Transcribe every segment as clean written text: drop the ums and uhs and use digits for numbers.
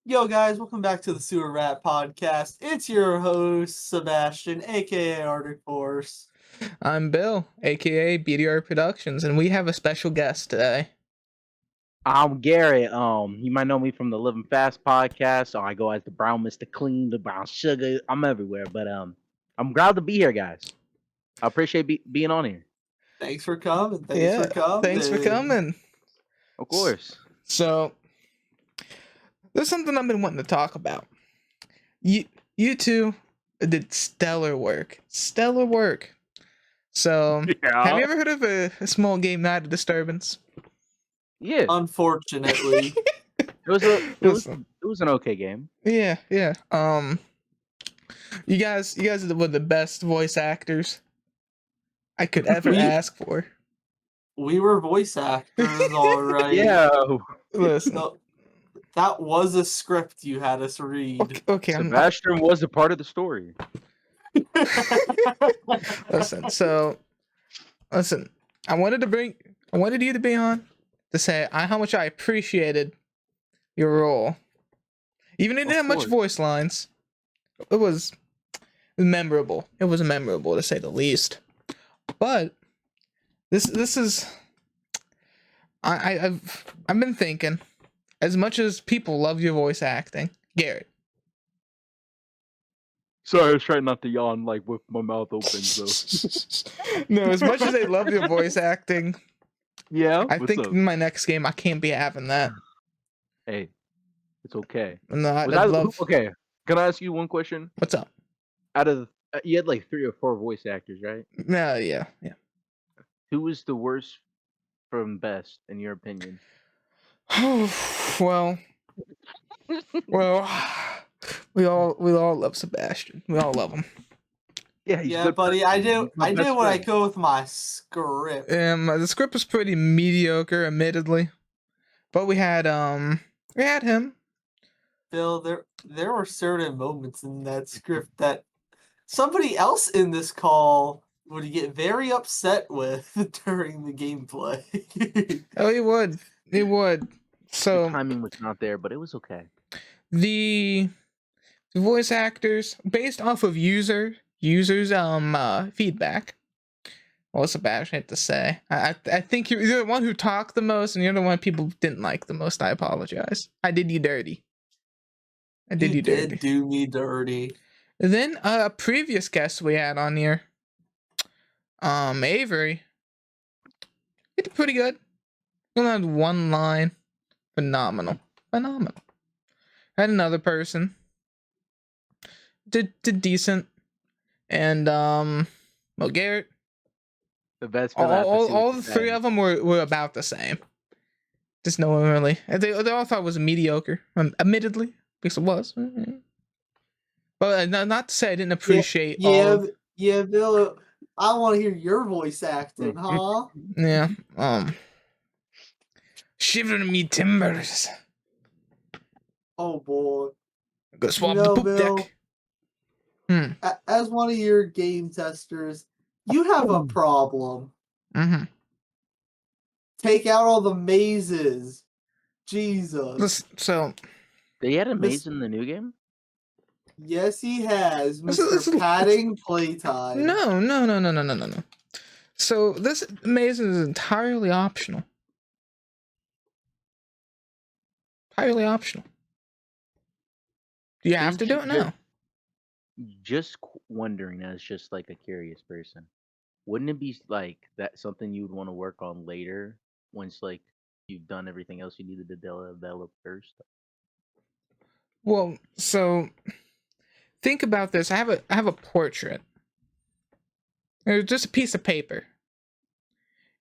Yo, guys, welcome back to the Sewer Rat Podcast. It's your host, Sebastian, aka Arctic Force. I'm Bill, aka BDR Productions, and we have a special guest today. I'm Garrett. You might know me from the Livin Fast podcast. I go as the Brown Mr. Clean, the Brown Sugar. I'm everywhere, but I'm glad to be here, guys. I appreciate being on here. Thanks for coming. Thanks for coming. Of course. So, there's something I've been wanting to talk about. You two did stellar work. Stellar work. So, have you ever heard of a small game Night of Disturbance? Yeah. Unfortunately. It was an okay game. Yeah. You guys were the best voice actors I could ever ask for. We were voice actors, alright. Yeah. Listen. No, that was a script you had us read. Okay. Sebastian was a part of the story. Listen. I wanted you to be on to say how much I appreciated your role. Even if you didn't have much voice lines, it was memorable. It was memorable to say the least. But this is I've been thinking, as much as people love your voice acting, Garrett. Sorry, I was trying not to yawn with my mouth open. So No, as much as they love your voice acting, yeah. I think in my next game I can't be having that. Hey, it's okay. No, I'd love. Okay, can I ask you one question? What's up? Out of you had 3 or 4 voice actors, right? Yeah. Who was the worst from best in your opinion? well, we all love Sebastian. We all love him. Yeah, buddy. I did when I go with my script. The script was pretty mediocre, admittedly, but we had him. Bill, there were certain moments in that script that somebody else in this call would get very upset with during the gameplay. Oh, he would. So the timing was not there, but it was okay. The voice actors, based off of users feedback. Well, Sebastian had to say. I think you're the one who talked the most, and you're the one people didn't like the most. I apologize. I did you dirty. You did do me dirty. And then a previous guest we had on here, Avery, he did pretty good. He only had one line. Phenomenal. Had another person. Did decent. And Garrett. The best. All the 3 of them were about the same. Just no one really. They all thought it was mediocre. Admittedly, because it was. But not to say I didn't appreciate. Yeah, Bill. I want to hear your voice acting, huh? Yeah. Shiver me timbers. Oh boy. Go swap the poop Bill, deck. As one of your game testers, you have a problem. Mm-hmm. Take out all the mazes. Jesus. So they had a maze in the new game? Yes, he has, Mr. Padding Playtime. No. So this maze is entirely optional. Entirely optional. Do you have to do it now? Just wondering, as just a curious person, wouldn't it be that something you would want to work on later once you've done everything else you needed to develop first? Well, so think about this. I have a portrait. It's just a piece of paper.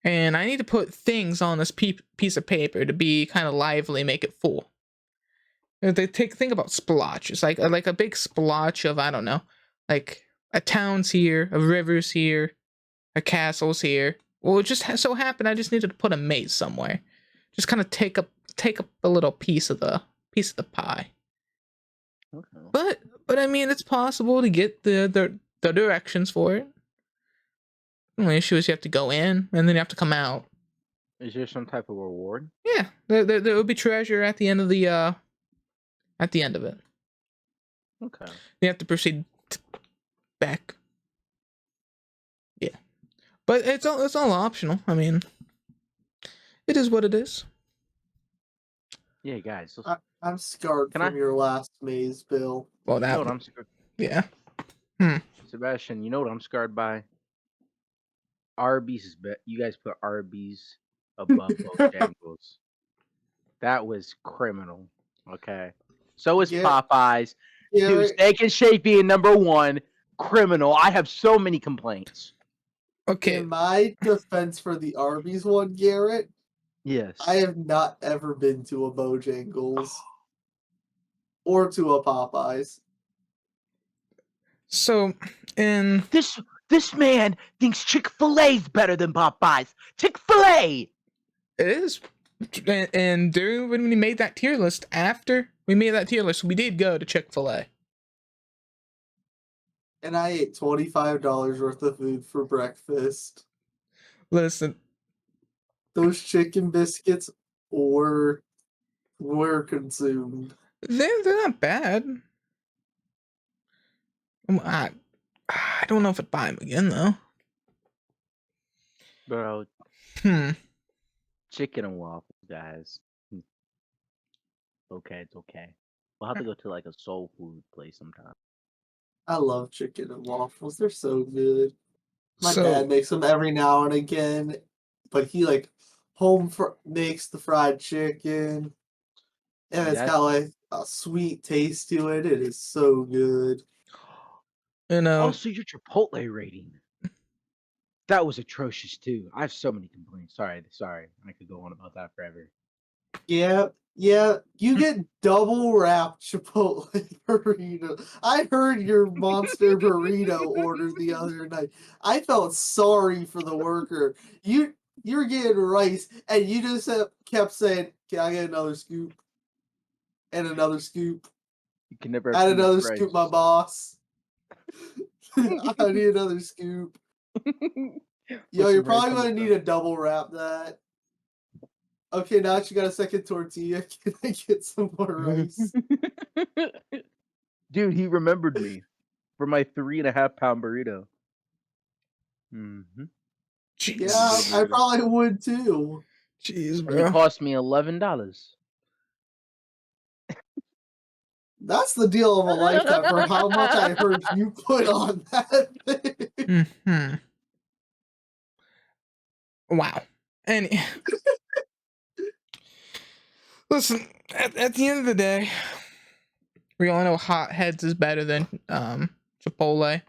And I need to put things on this piece of paper to be kind of lively, make it full. Think about splotches, like a big splotch of, I don't know, like a town's here, a river's here, a castle's here. Well, it just so happened I just needed to put a maze somewhere. Just kind of take up a little piece of the pie. Okay. But I mean, it's possible to get the directions for it. The only issue is you have to go in and then you have to come out. Is there some type of reward? Yeah, there will be treasure at the end of the at the end of it. Okay. You have to proceed back. Yeah, but it's all optional. I mean, it is what it is. Yeah, guys. I'm scarred Can from I? your last maze, Bill. Well, You know that what I'm scared. yeah. Sebastian, you know what I'm scarred by? Arby's is you guys put Arby's above Bojangles. That was criminal. Okay. So is Yeah, Popeyes. Dude, Garrett, Steak and Shake being number one, criminal. I have so many complaints. Okay, in my defense for the Arby's one, Garrett, Yes. I have not ever been to a Bojangles or to a Popeyes. so in This man thinks Chick-fil-A's better than Popeyes. Chick-fil-A. it is, and during when we made that tier list, after we made that tier list, we did go to Chick-fil-A. And I ate $25 worth of food for breakfast. Listen, Those chicken biscuits were consumed. they're not bad. I don't know if I'd buy them again though. Bro, Hmm. chicken and waffles, guys. Okay, it's okay. We'll have to go to like a soul food place sometime. I love chicken and waffles. They're so good. My So dad makes them every now and again, but he like makes the fried chicken, and it's That's got like a sweet taste to it. It is so good. you know, also your Chipotle rating. That was atrocious too. I have so many complaints. Sorry. I could go on about that forever. Yeah, you get double wrapped Chipotle burrito. I heard your monster burrito order the other night. I felt sorry for the worker. You were getting rice, and you just kept saying, "Can I get another scoop?" And another scoop. You can never Add have too much another rice. scoop, my boss. I need another scoop. Yo, you're probably gonna need to double wrap that. Okay, now that you got a second tortilla, can I get some more rice? Dude, he remembered me for my 3.5 pound burrito. Mm-hmm. jeez, Yeah, I probably would too. jeez, And bro. it cost me $11. That's the deal of a lifetime for how much I heard you put on that thing. Hmm. Wow. And listen, at the end of the day, we all know Hot Heads is better than Chipotle.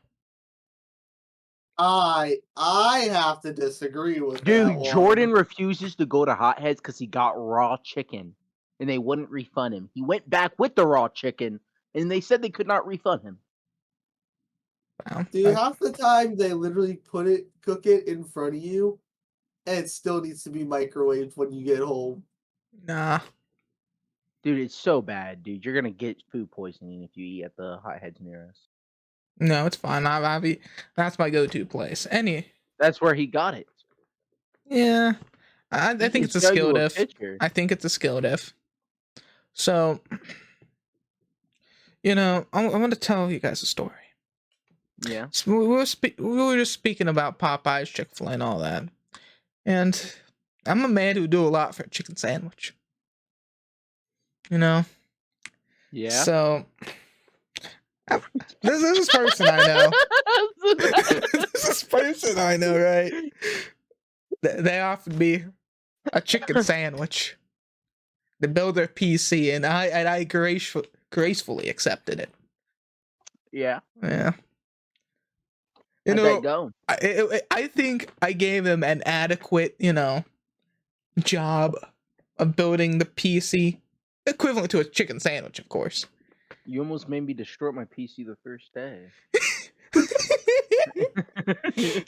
I have to disagree with that Dude, one. Jordan refuses to go to Hot Heads because he got raw chicken, and they wouldn't refund him. He went back with the raw chicken, and they said they could not refund him. Wow. Dude, half the time they literally cook it in front of you, and it still needs to be microwaved when you get home. Nah. Dude, it's so bad, dude. You're gonna get food poisoning if you eat at the Hot Heads near us. No, it's fine. That's my go-to place. That's where he got it. Yeah. I He think can it's a show skill you a diff. picture. I think it's a skill diff. So, I want to tell you guys a story. Yeah. So we were just speaking about Popeyes, Chick-fil-A, and all that. And I'm a man who do a lot for a chicken sandwich. Yeah. So, this is this person I know. This person I know, right? They offered me a chicken sandwich to build their PC, and I gracefully accepted it. Yeah. Yeah. How'd that go? I think I gave them an adequate, job of building the PC, equivalent to a chicken sandwich, of course. You almost made me destroy my PC the first day.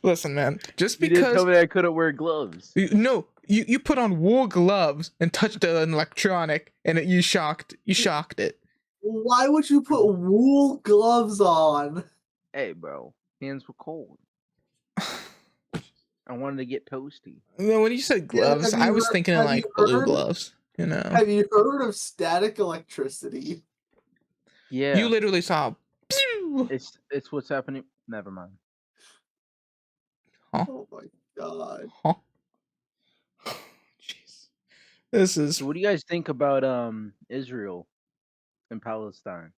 Listen, man, just You didn't because tell me I couldn't wear gloves. you put on wool gloves and touched an electronic, and you shocked it. Why would you put wool gloves on? Hey, bro, hands were cold. I wanted to get toasty. When you said gloves, I was thinking of like blue gloves. Have you heard of static electricity? Yeah. You literally saw. Pew! It's what's happening. Never mind. Huh? Oh my god. Huh? Jeez. This is. So what do you guys think about Israel and Palestine?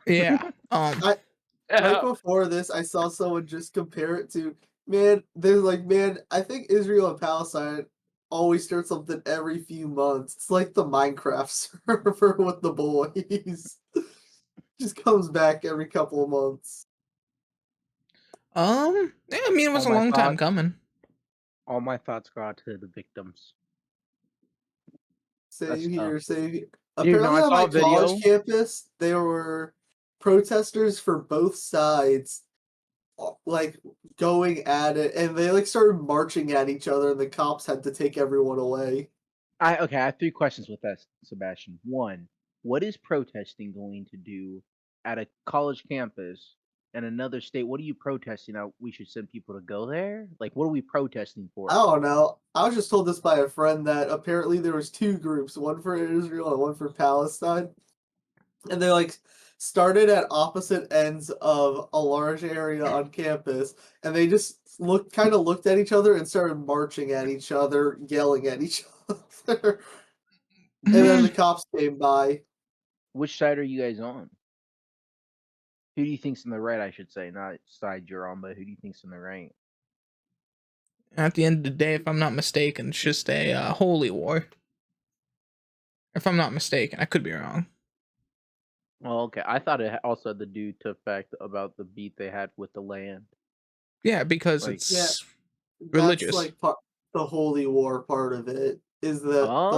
Yeah. Right before this, I saw someone just compare it to, man, they're like, man, I think Israel and Palestine always start something every few months. It's like the Minecraft server with the boys. Just comes back every couple of months. Yeah, I mean, it was All a my long time thoughts- coming. All my thoughts go out to the victims. Same here, same here. Dude, no, Apparently I on saw my a video. college campus, there were protesters for both sides like going at it, and they like started marching at each other, and the cops had to take everyone away. I have 3 questions with that, Sebastian. 1, what is protesting going to do at a college campus in another state? What are you protesting? Now we should send people to go there? Like, what are we protesting for? I don't know. I was just told this by a friend that apparently there was 2 groups, one for Israel and one for Palestine, and they like started at opposite ends of a large area on campus, and they just looked at each other and started marching at each other, yelling at each other. And then the cops came by. Which side are you guys on? Who do you think's in the right? I should say, not side you're on, but who do you think's in the right? At the end of the day, if I'm not mistaken, it's just a holy war. If I'm not mistaken, I could be wrong. Well, okay. I thought it also had to do to fact about the beat they had with the land. Yeah, because Like- it's Yeah, religious. That's like the holy war part of it is that Oh.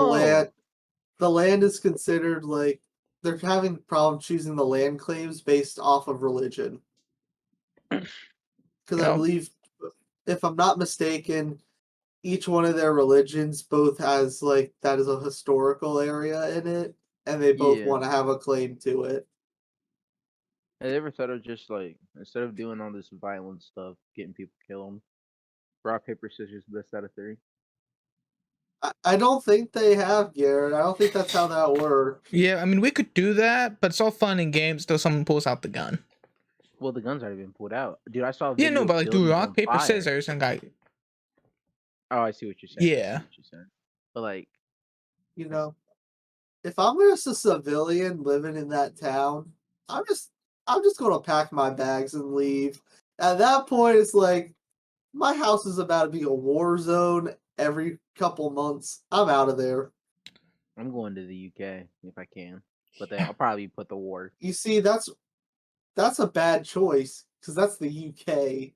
the land is considered like they're having problem choosing the land claims based off of religion. Because I Yep. believe, if I'm not mistaken, each one of their religions both has like that is a historical area in it, and they both Yeah. want to have a claim to it. Have you ever thought of just like, instead of doing all this violent stuff, getting people killed, rock, paper, scissors, best out of 3? I don't think they have, Garrett. I don't think that's how that works. Yeah, I mean, we could do that, but it's all fun and games till someone pulls out the gun. Well, the gun's already been pulled out. Dude, I saw a Yeah, video no, but of like do buildings rock, on paper, fire. scissors, and guy. Oh, I see what you're saying. Yeah. I see what you're saying. But like, You know, if I'm just a civilian living in that town, I'm just gonna pack my bags and leave. At that point, it's like my house is about to be a war zone every couple months. I'm out of there. I'm going to the UK if I can. But then I'll probably put the war. You see, that's a bad choice because that's the UK.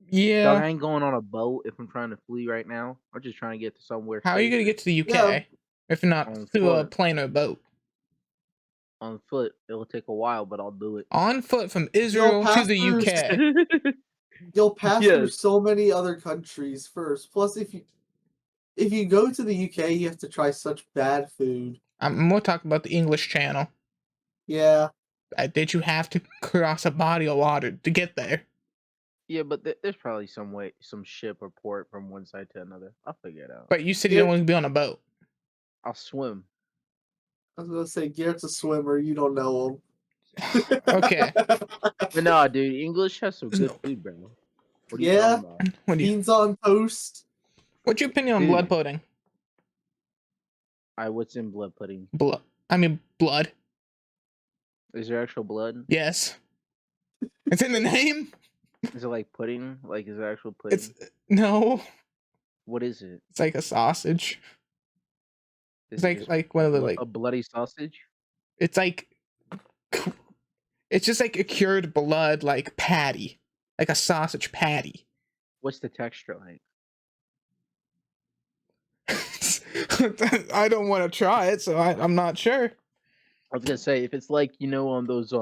Yeah. Dog, I ain't going on a boat if I'm trying to flee right now. I'm just trying to get to somewhere. How are you gonna safer. get to the UK Yeah. if not On through a foot. plane or boat? On foot, it'll take a while, but I'll do it. On foot from Israel to pass the through UK. You'll pass through Yes. so many other countries first. Plus, if you go to the UK, you have to try such bad food. I'm more talking about the English Channel. Yeah. Did you have to cross a body of water to get there? Yeah, but there's probably some way, some ship or port from one side to another. I'll figure it out. But you said you don't want to be on a boat. I'll swim. I was gonna say Garrett's a swimmer. You don't know him. Okay. But no, dude, English has some good food, bro. What are you Yeah. talking about? What do you, Beans on toast. what's your opinion on Dude. blood pudding? What's in blood pudding? Blood. Is there actual blood? Yes. It's in the name. Is it like pudding? Like, is it actual pudding? It's no. What is it? It's like a sausage. Is It's it just like one of the like. a bloody sausage? It's like. It's just like a cured blood like patty, like a sausage patty. What's the texture like? I don't want to try it, so I'm not sure. I was gonna say, if it's like, on those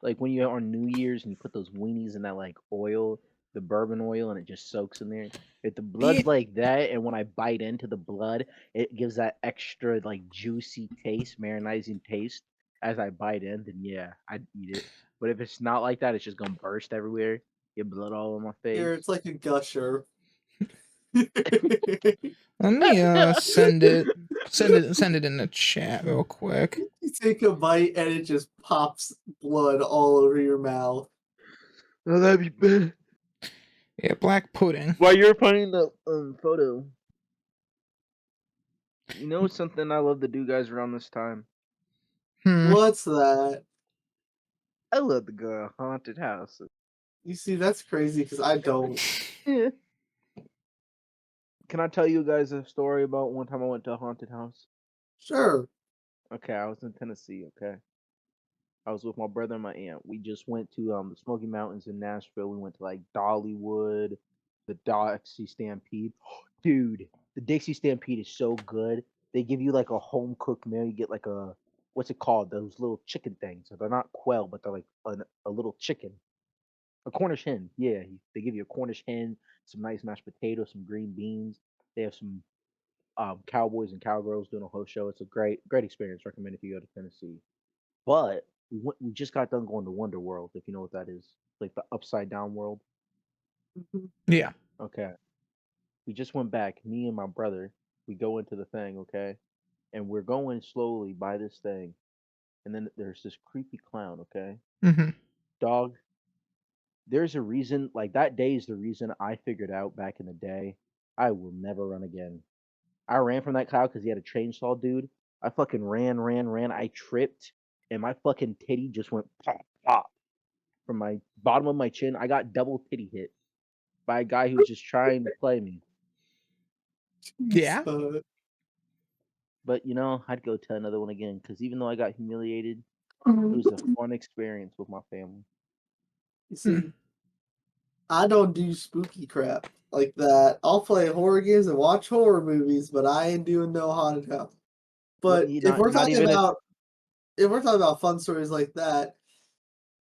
like when you're on New Year's and you put those weenies in that like oil, the bourbon oil, and it just soaks in there. If the blood's Yeah. like that, and when I bite into the blood, it gives that extra like juicy taste, marinizing taste as I bite in, then yeah, I'd eat it. But if it's not like that, it's just gonna burst everywhere, get blood all over my face. Here, it's like a gusher. Let me send it. Send it in the chat real quick. You take a bite and it just pops blood all over your mouth. Oh, that'd be bad. Yeah, black pudding. While you're finding the photo, you know something I love to do, guys, around this time? What's that? I love to go to haunted houses. You see, that's crazy because I don't. Yeah. Can I tell you guys a story about one time I went to a haunted house? Sure. Okay, I was in Tennessee, okay? I was with my brother and my aunt. We just went to the Smoky Mountains in Nashville. We went to like Dollywood, the Dixie Stampede. Dude, the Dixie Stampede is so good. They give you like a home cooked meal. You get like a what's it called? Those little chicken things. They're not quail, but they're like a little chicken. A Cornish hen. Yeah, they give you a Cornish hen, some nice mashed potatoes, some green beans. They have some cowboys and cowgirls doing a whole show. It's a great experience. Recommend if you go to Tennessee. But we just got done going to Wonder World, if you know what that is, like the upside down world. Yeah. Okay, we just went back. Me and my brother, we go into the thing. Okay, and we're going slowly by this thing, and then there's this creepy clown. Okay, Mm-hmm. dog. There's a reason. Like that day is the reason I figured out back in the day. I will never run again. I ran from that cloud because he had a chainsaw, dude. I fucking ran. I tripped, and my fucking titty just went pop, pop from my bottom of my chin. I got double titty hit by a guy who was just trying to play me. Yeah. But you know, I'd go to another one again because even though I got humiliated, it was a fun experience with my family. You see, I don't do spooky crap like that. I'll play horror games and watch horror movies, but I ain't doing no haunted house. What? But You if we're not talking even a if we're talking about fun stories like that,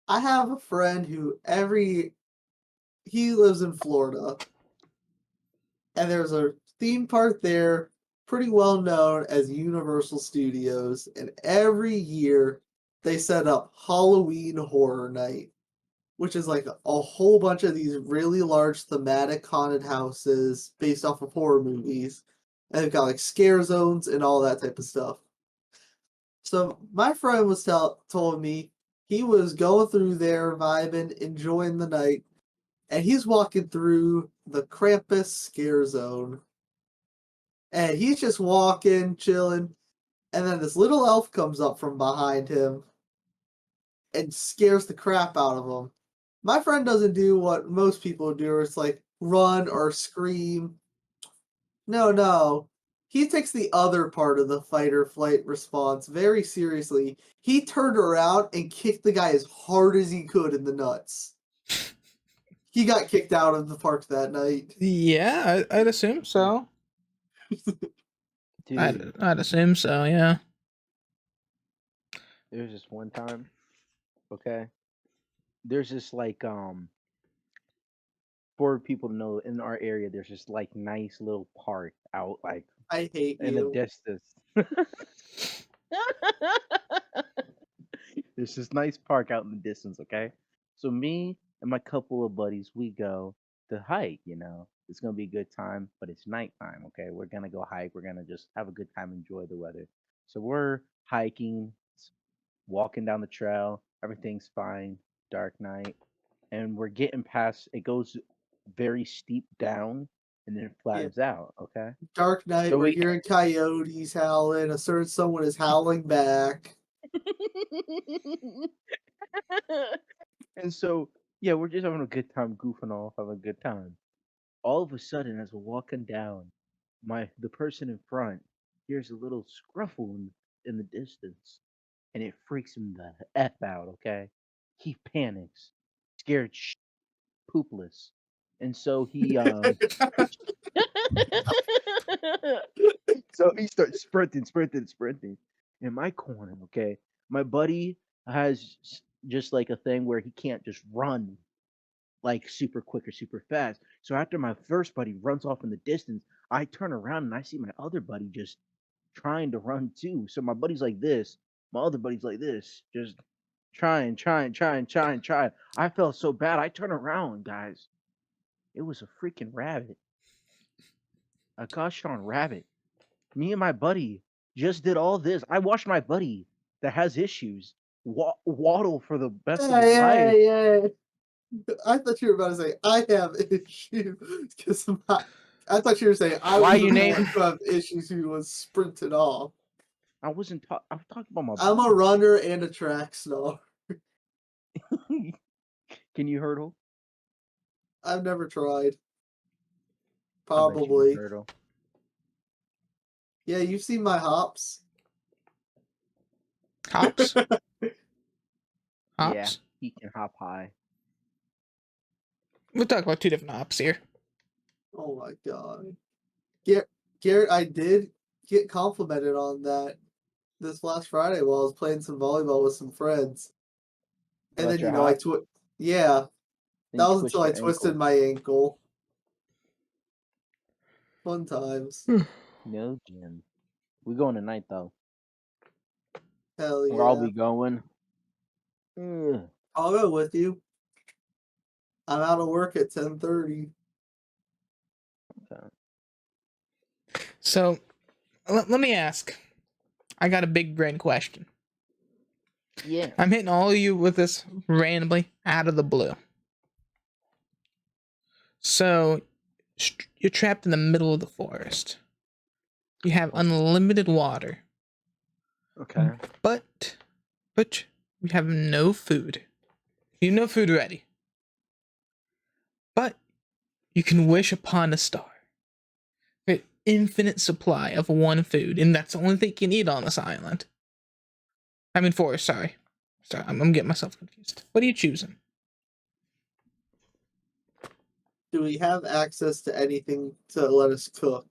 I have a friend who he lives in Florida, and there's a theme park there, pretty well known as Universal Studios, and every year they set up Halloween Horror Night, which is like a whole bunch of these really large thematic haunted houses based off of horror movies. And they've got like scare zones and all that type of stuff. So my friend was told me he was going through there, vibing, enjoying the night, and he's walking through the Krampus scare zone. And he's just walking, chilling, and then this little elf comes up from behind him and scares the crap out of him. My friend doesn't do what most people do, where it's like run or scream. No, no. He takes the other part of the fight or flight response very seriously. He turned around and kicked the guy as hard as he could in the nuts. He got kicked out of the park that night. Yeah, I'd assume so. dude. I'd assume so. Yeah. There's this one time. Okay, there's this like for people to know in our area. There's this like nice little park out like I hate in the you. distance. There's this nice park out in the distance, okay? So me and my couple of buddies, we go to hike, you know. It's gonna be a good time, but it's nighttime, okay? We're gonna go hike, we're gonna just have a good time, enjoy the weather. So we're hiking, walking down the trail, everything's fine, dark night, and we're getting past it goes very steep down and then it Yeah. flattens out, okay? Dark night, So we're we hearing coyotes howling. A certain someone is howling back. and so yeah, we're just having a good time, goofing off, having a good time. All of a sudden, as we're walking down, the person in front hears a little scruffle in the distance, and it freaks him the f out. Okay, he panics, scared poopless, and so so he starts sprinting in my corner. Okay, my buddy has just like a thing where he can't just run like super quick or super fast. So after my first buddy runs off in the distance, I turn around and I see my other buddy just trying to run too. So my buddy's like this, my other buddy's like this, just trying. I felt so bad. I turn around, guys. It was a freaking rabbit, a gosh darn rabbit. Me and my buddy just did all this. I watched my buddy that has issues waddle for the best of his life. Yeah. I thought you were about to say I have issues because I thought you were saying I Why was you the name- one who have issues who was sprinting off. I wasn't. I'm talking about my. I'm a runner and a track star. Can you hurdle? I've never tried. I bet you can Probably. hurdle. Yeah, you've seen my hops. Hops? Yeah, Hops? he can hop high. We'll talk about two different hops here. Oh my god. Garrett, I did get complimented on that this last Friday while I was playing some volleyball with some friends. And About then, your you know, hop? yeah, Then that you was twist until I your twisted ankle. my ankle. Fun times. No, Jim. We going tonight though. Hell Where I'll yeah. be going. Ugh. I'll go with you. I'm out of work at 10:30. Okay. So, let me ask. I got a big brain question. Yeah. I'm hitting all of you with this randomly out of the blue. So, you're trapped in the middle of the forest. You have unlimited water. Okay. But you have no food. You have no food ready. But you can wish upon a star. An infinite supply of one food, and that's the only thing you can eat on this island. I mean forest, sorry. Sorry, I'm getting myself confused. What are you choosing? Do we have access to anything to let us cook?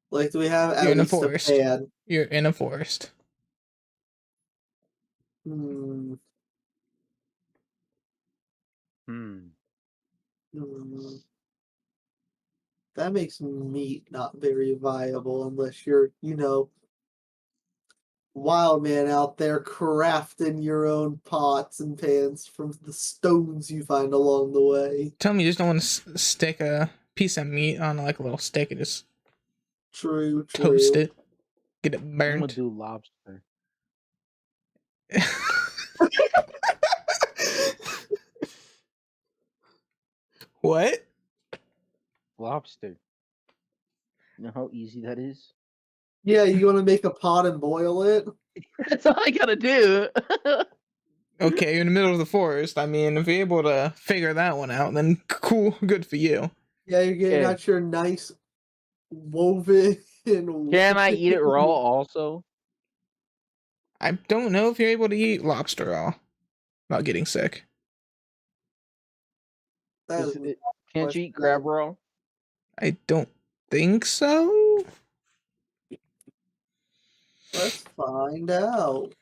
Like, do we have You're at in a least a forest. pan? You're in a forest. Hmm. Hmm. That makes meat not very viable unless you're, wild man out there crafting your own pots and pans from the stones you find along the way. Tell me you just don't want to stick a piece of meat on like a little stick and just True. toast it. Get it I'm gonna burnt. do lobster. What? Lobster. You know how easy that is? Yeah, you want to make a pot and boil it? That's all I gotta do. Okay, you're in the middle of the forest. I mean, if you're able to figure that one out, then cool, good for you. Yeah, you're getting Yeah. out your nice woven. Can I eat it raw also? I don't know if you're able to eat lobster raw without getting sick. That is Can't you eat crab raw? I don't think so. Let's find out.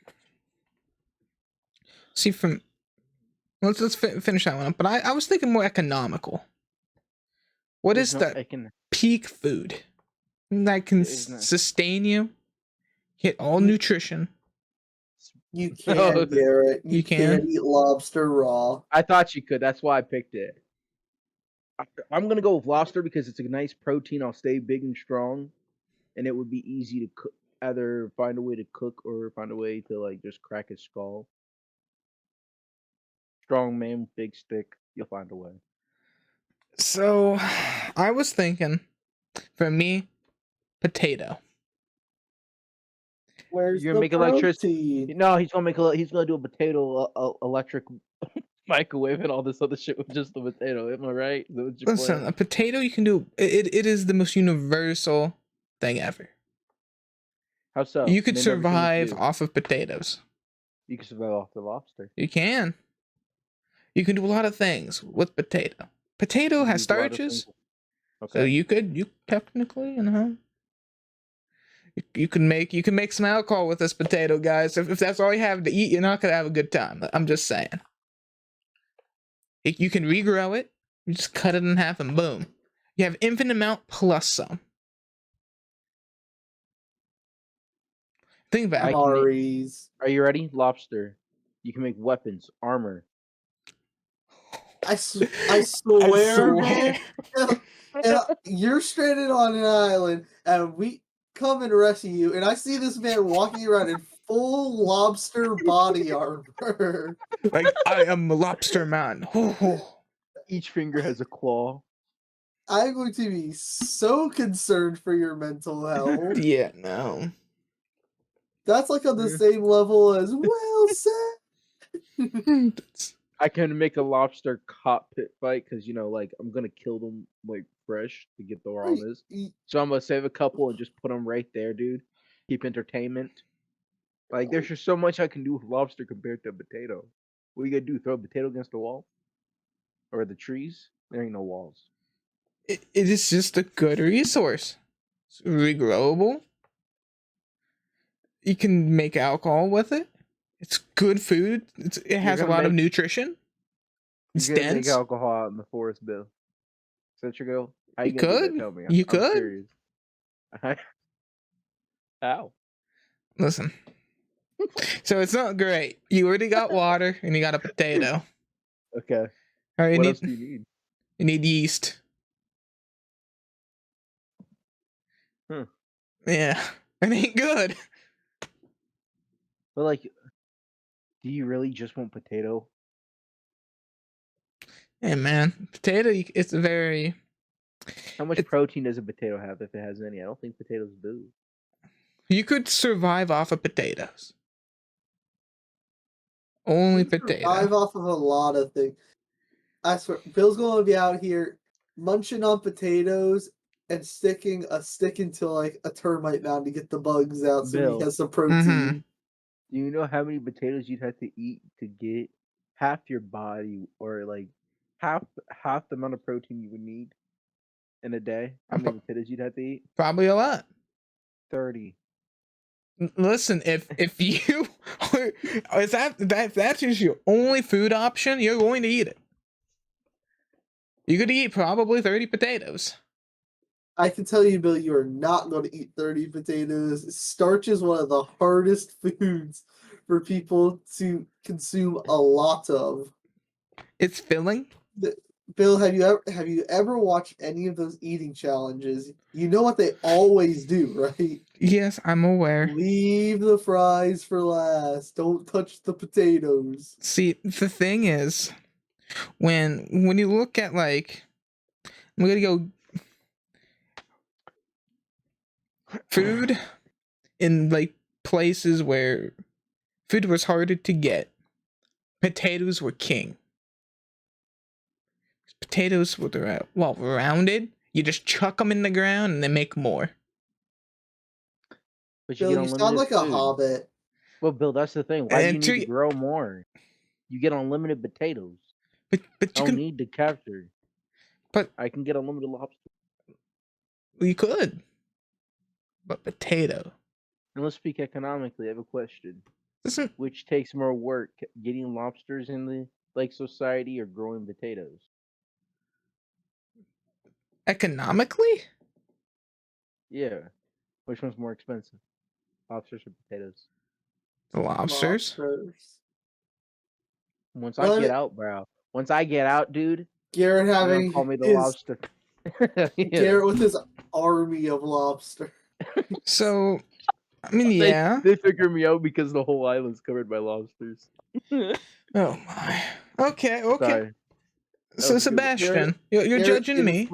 See, let's finish that one up. But I was thinking more economical. What is the peak food that can sustain you, hit all nutrition? You can, Garrett. You can eat lobster raw. I thought you could. That's why I picked it. I'm gonna go with lobster because it's a nice protein. I'll stay big and strong, and it would be easy to cook. Either find a way to cook or find a way to like just crack his skull. Strong man, big stick. You'll find a way. So, I was thinking, for me, potato. Where's You're the gonna make electricity? No, he's gonna do a potato electric microwave and all this other shit with just the potato. Am I right? Listen, a potato you can do. It is the most universal thing ever. How so? You could survive off of potatoes. You can survive off the lobster. You can. You can do a lot of things with potato. Potato has starches, so you technically, you can make some alcohol with this potato, guys. If that's all you have to eat, you're not gonna have a good time. I'm just saying. You can regrow it. You just cut it in half and boom, you have infinite amount plus some. Think about it. Are you ready? Lobster. You can make weapons, armor. I swear, man. and you're stranded on an island, and we come and rescue you, and I see this man walking around in full lobster body armor. Like, I am a lobster man. Each finger has a claw. I'm going to be so concerned for your mental health. Yeah, no. That's like on the same level as well said. I can make a lobster cockpit fight because like I'm gonna kill them like fresh to get the rawness. So I'm gonna save a couple and just put them right there, dude. Keep entertainment. Like there's just so much I can do with lobster compared to a potato. What you gonna do? Throw a potato against the wall or the trees? There ain't no walls. It is just a good resource. It's regrowable. You can make alcohol with it. It's good food. It has a lot of nutrition. It's You're gonna dense. make alcohol out in the forest, Bill. Is that your goal? How You you gonna do could. that? Tell me. You I'm could. curious. How? Listen. So it's not great. You already got water and you got a potato. Okay. All right, What else do you need? You need yeast. Yeah. It ain't good. But like, do you really just want potato? Hey man, potato. It's very. How much protein does a potato have if it has any? I don't think potatoes do. You could survive off of potatoes. Only potato. Survive off of a lot of things. I swear, Bill's going to be out here munching on potatoes and sticking a stick into like a termite mound to get the bugs out, so Bill. he has some protein. Do you know how many potatoes you'd have to eat to get half your body, or like half the amount of protein you would need in a day? How many potatoes you'd have to eat? Probably a lot. 30. Listen, if you if that's just your only food option, you're going to eat it. You could eat probably 30 potatoes. I can tell you, Bill, you are not going to eat 30 potatoes. Starch is one of the hardest foods for people to consume a lot of. It's filling. Bill, have you ever watched any of those eating challenges? You know what they always do, right? Yes, I'm aware. Leave the fries for last. Don't touch the potatoes. See, the thing is, when you look at like, I'm gonna go food in like places where food was harder to get, potatoes were king. Potatoes were rounded. You just chuck them in the ground and they make more. But Bill, you sound like a hobbit. Well, Bill, that's the thing. Why do you need to grow more? You get unlimited potatoes. But you don't need to capture. But I can get unlimited lobster. You could. But potato. And let's speak economically. I have a question. Listen. Which takes more work, getting lobsters in the lake society or growing potatoes? Economically? Yeah. Which one's more expensive? Lobsters or potatoes? The lobsters. Once I get out, bro. Once I get out, dude. Garrett having call me the lobster. Garrett with his army of lobster. So, I mean, yeah. They figure me out because the whole island's covered by lobsters. Oh my. Okay. Sorry. So Sebastian, you're judging me.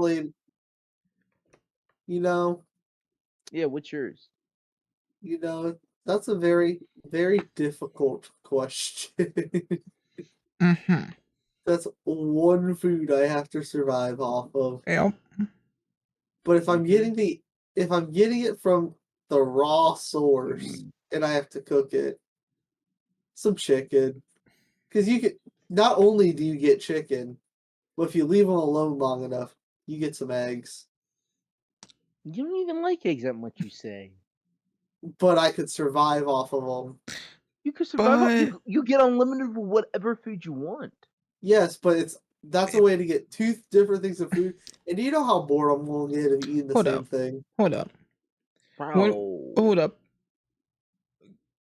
You know. Yeah, what's yours? You know, that's a very, very difficult question. That's one food I have to survive off of. Yep. But if I'm getting it from the raw source and I have to cook it, some chicken. Because you can not only do you get chicken, but if you leave them alone long enough, you get some eggs. You don't even like eggs that much, you say. But I could survive off of them. You could survive. You get unlimited with whatever food you want. Yes, but that's a way to get two different things of food. And do you know how bored I'm going to get of eating the same thing? Hold up. Wow. Hold up.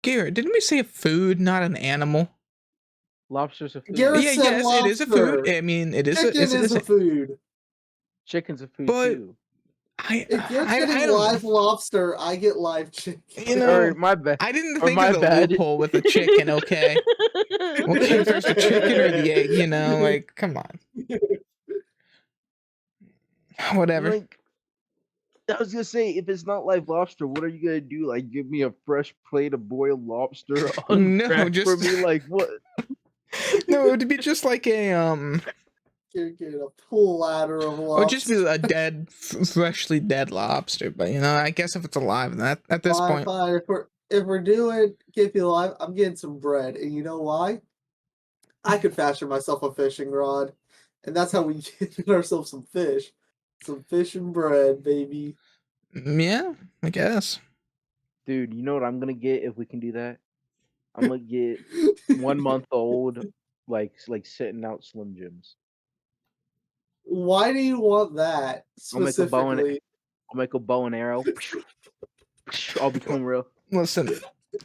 Garrett, didn't we say food, not an animal? Lobster's a food. Garrett said yes, lobster. It is a food. I mean, it is Chicken is a food. Chicken's a food But too. If you're I getting don't live know. lobster, I get live chicken. You Or know, my bad. I didn't Or think my of the bad. loophole with the chicken. Okay, what came first, the chicken or the egg? You know, like come on, whatever. Like, I was gonna say, if it's not live lobster, what are you gonna do? Like, give me a fresh plate of boiled lobster No, unwrapped for just me? Like, what? no. It would be just like You're getting a platter of it would just be lobster. a dead, freshly dead lobster. But you know, I guess if it's alive, that at this Fine, point, fine. If we're doing keeping alive, I'm getting some bread, and you know why? I could fashion myself a fishing rod, and that's how we get ourselves some fish and bread, baby. yeah, I guess. Dude, you know what I'm gonna get if we can do that? I'm gonna get 1 month old, like sitting out Slim Jims. Why do you want that I'll make a bow and specifically? I'll make a bow and arrow. I'll become real. Listen,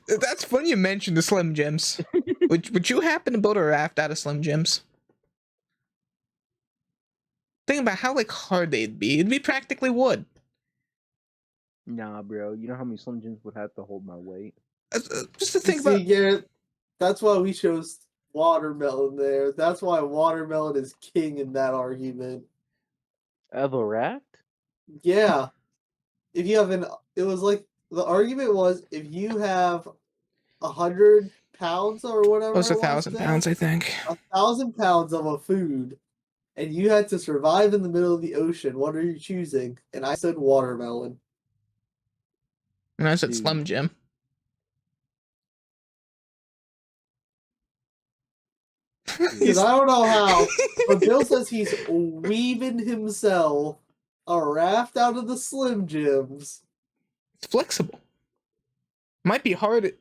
that's funny you mentioned the Slim Jims. Would you happen to build a raft out of Slim Jims? Think about how like hard they'd be. It'd be practically wood. Nah, bro. You know how many Slim Jims would have to hold my weight? Just to You think see, about. Garrett, that's why we chose watermelon there. That's why watermelon is king in that argument. I have a raft? Yeah. If you have it was like the argument was if you have 100 pounds or Oh, whatever it's it was 1,000 pounds, now, I think. 1,000 pounds of a food, and you had to survive in the middle of the ocean. What are you choosing? And I said watermelon. And I said Dude. Slim Jim. Because I don't know how, but Bill says he's weaving himself a raft out of the Slim Jims. It's flexible. Might be hard. It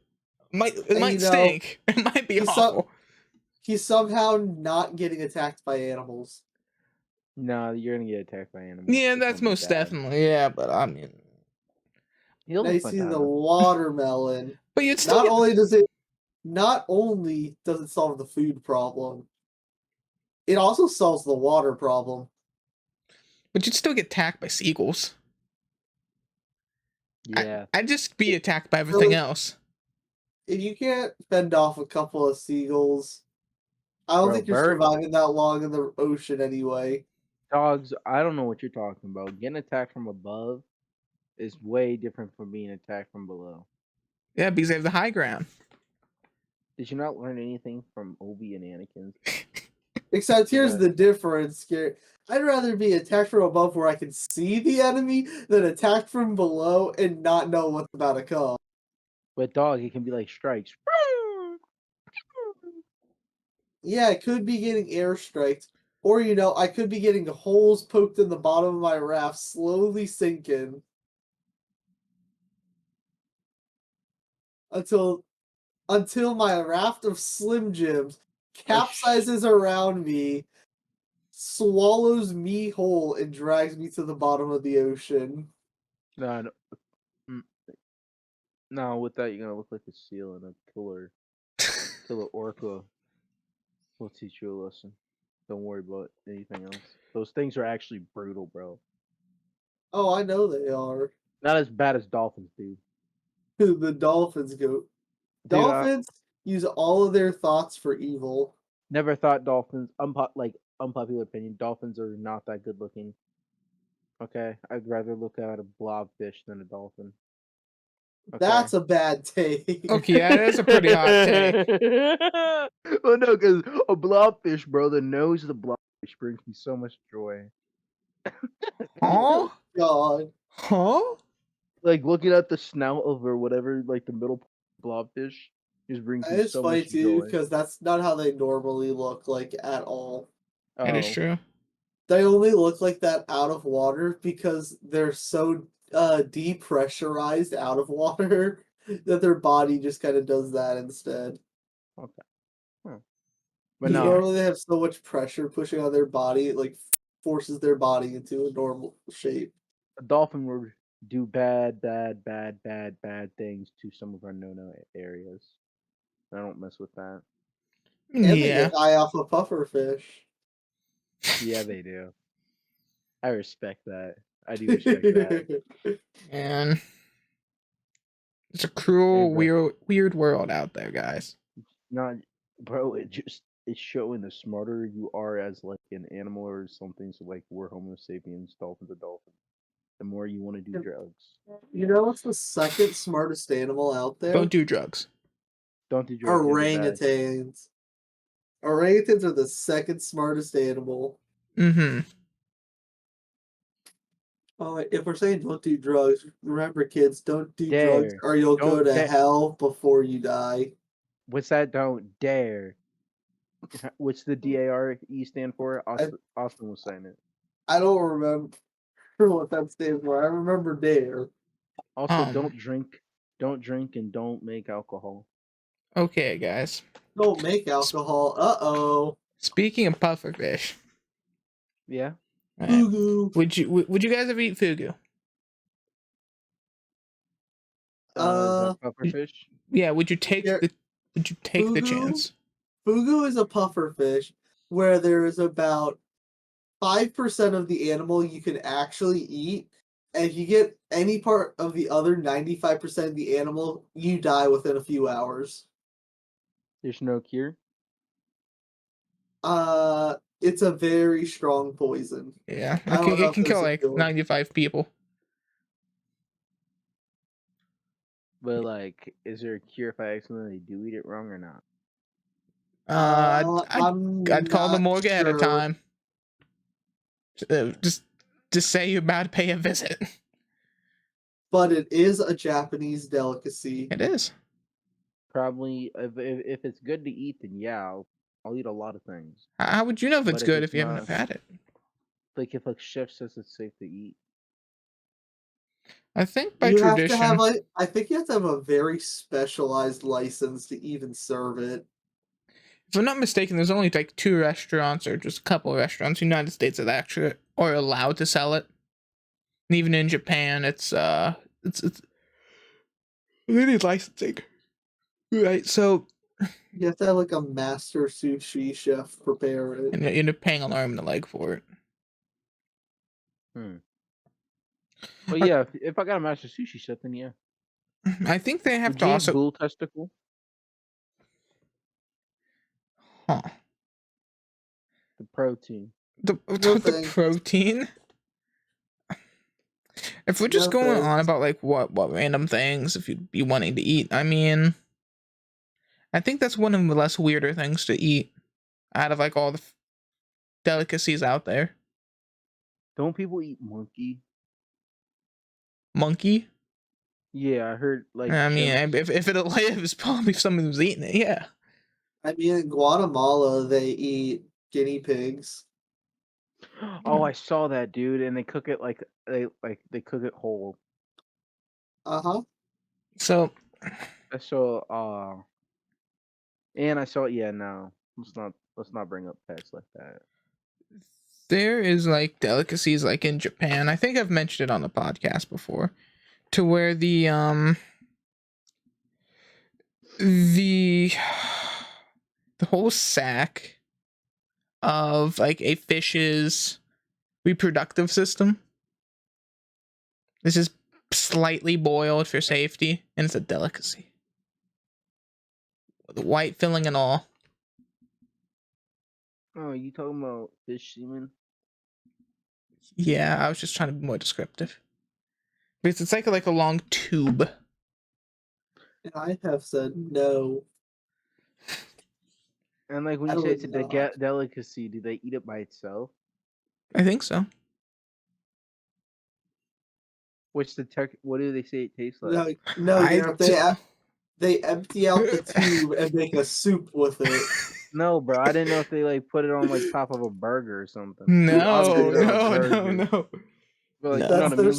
might you know, stink. It might be he's awful. He's somehow not getting attacked by animals. No, you're gonna get attacked by animals. Yeah, It's that's gonna be most bad. definitely. Yeah, but I mean, He'll Now live you my see the time. watermelon. but you'd still Not get, only does it solve the food problem, it also solves the water problem. but you'd still get attacked by seagulls. Yeah. I'd just be attacked by everything Really? else. If you can't fend off a couple of seagulls, I don't Bro, think you're surviving that long in the ocean anyway. dogs, I don't know what you're talking about. Getting attacked from above is way different from being attacked from below. Yeah, because they have the high ground. Did you not learn anything from Obi and Anakin? Except here's Yeah. the difference, Gary. I'd rather be attacked from above where I can see the enemy than attacked from below and not know what's about to come. But dog, it can be like strikes. Yeah, I could be getting airstriked. Or, I could be getting holes poked in the bottom of my raft, slowly sinking. Until my raft of Slim Jims capsizes around me, swallows me whole, and drags me to the bottom of the ocean. No, no. No, with that you're gonna look like a seal and a killer orca. We'll teach you a lesson. Don't worry about anything else. Those things are actually brutal, bro. Oh, I know they are. Not as bad as dolphins, dude. The dolphins go. Dude, Dolphins use all of their thoughts for evil. never thought dolphins. Unpopular opinion. Dolphins are not that good looking. Okay, I'd rather look at a blobfish than a dolphin. Okay. That's a bad take. Okay, yeah, that's a pretty hot take. Well, no, because a blobfish, bro, the nose of the blobfish brings me so much joy. Huh? God. Huh? Like looking at the snout of or whatever, like the middle blobfish, just brings me It's so funny much too, joy. because that's not how they normally look like at all. That is Oh, true. They only look like that out of water because they're so depressurized out of water that their body just kind of does that instead. okay. Huh. But Because Yeah. no, normally they have so much pressure pushing on their body, it like forces their body into a normal shape. a dolphin would do bad things to some of our no-no areas. I don't mess with that. And they Yeah. get high off of pufferfish. Yeah, they do. I respect that. I do respect that. And it's a Hey, cruel, bro. weird world out there, guys. Not, bro. It's showing the smarter you are as like an animal or something. So like we're Homo sapiens, dolphins are dolphins. The more you want to do drugs. You know what's the second smartest animal out there? Don't do drugs. Don't do drugs. Yeah, they're bad. Orangutans. Orangutans are the second smartest animal. Mm-hmm. Oh, if we're saying don't do drugs, remember, kids, don't do drugs Dare. or you'll go Don't to dare. hell before you die. What's that? Don't dare. What's the DARE stand for? Austin was saying it. I don't remember what that stands for. I remember dare. Also, don't drink, and don't make alcohol. Okay, guys. Don't make alcohol. Uh-oh. Speaking of pufferfish, Yeah. right, Fugu. would you guys ever eat fugu? Is that pufferfish? Yeah. Would you take Yeah. the Fugu? chance? Fugu is a pufferfish where there is about 5% of the animal you can actually eat, and if you get any part of the other 95% of the animal, you die within a few hours. There's no cure. It's a very strong poison. Yeah, I don't know it if can kill there's a like cure. 95 people. But like, is there a cure if I accidentally do eat it wrong or not? I'd call the not morgue ahead of sure, time. Just say you're about to pay a visit. but it is a Japanese delicacy. It is. Probably, if it's good to eat, then yeah, I'll eat a lot of things. How would you know if it's But good it's if you haven't not, had it? like if a chef says it's safe to eat. I think by You have to have tradition. I think you have to have a very specialized license to even serve it. If I'm not mistaken, there's only like 2 restaurants or just a couple of restaurants in the United States that actually are allowed to sell it. And even in Japan, it's they need licensing. Right, so You have to have like a master sushi chef prepare it. and you end up paying an arm and a leg for it. But yeah, if I got a master sushi chef, then yeah. I think they have Would to you eat also. bull testicle? Huh. The protein. The thanks. protein. If we're just No going on thanks. about like what random things if you'd be wanting to eat, I mean, I think that's one of the less weirder things to eat out of like all the delicacies out there. Don't people eat monkey? Monkey. Yeah, I heard like I mean, chimps. if it lives, probably someone who's eating it. Yeah. I mean, in Guatemala, they eat guinea pigs. Oh, I saw that, dude, and they cook it like they cook it whole. Uh-huh. So I saw and I saw yeah, no. Let's not bring up pets like that. there is like delicacies like in Japan. I think I've mentioned it on the podcast before, to where the whole sack of like a fish's reproductive system is just slightly boiled for safety, and it's a delicacy. The white filling and all. Oh, you talking about fish semen? Yeah, I was just trying to be more descriptive. Because it's like a long tube. And I have said no. And like when I you say would it's a not. delicacy, do they eat it by itself? I think so. What's the tech? What do they say it tastes No, like? no, Gareth. They empty out the tube and make a soup with it. No, bro. I didn't know if they like put it on like top of a burger or something. Obviously No, not a no, burger. no. But like, you know No. what I mean?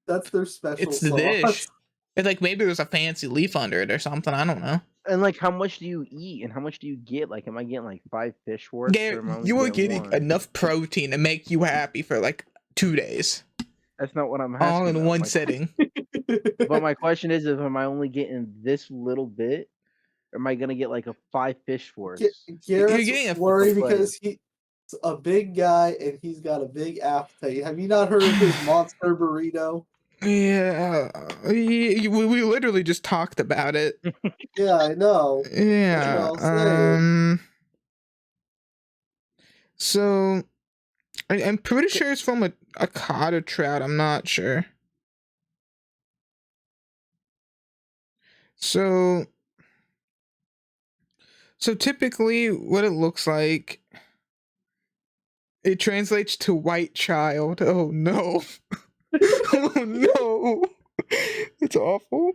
That's their special It's the sauce. dish. It's like maybe there's a fancy leaf under it or something. I don't know. And like, how much do you eat, and how much do you get? Like, am I getting like 5 fish worth, or am I only You are getting getting one? enough protein to make you happy for like 2 days. That's not what I'm asking. All in though. one sitting. But my question is, if am I only getting this little bit, or am I gonna get like a 5 fish worth? You're Garrett's getting a worried plate. because a big guy and he's got a big appetite. Have you not heard of his monster burrito? Yeah, we literally just talked about it. Yeah, I know. That's what I Yeah. was saying. So I'm pretty sure it's from a cod or trout. I'm not sure. So typically, what it looks like, it translates to white child. Oh no. Oh no. It's awful.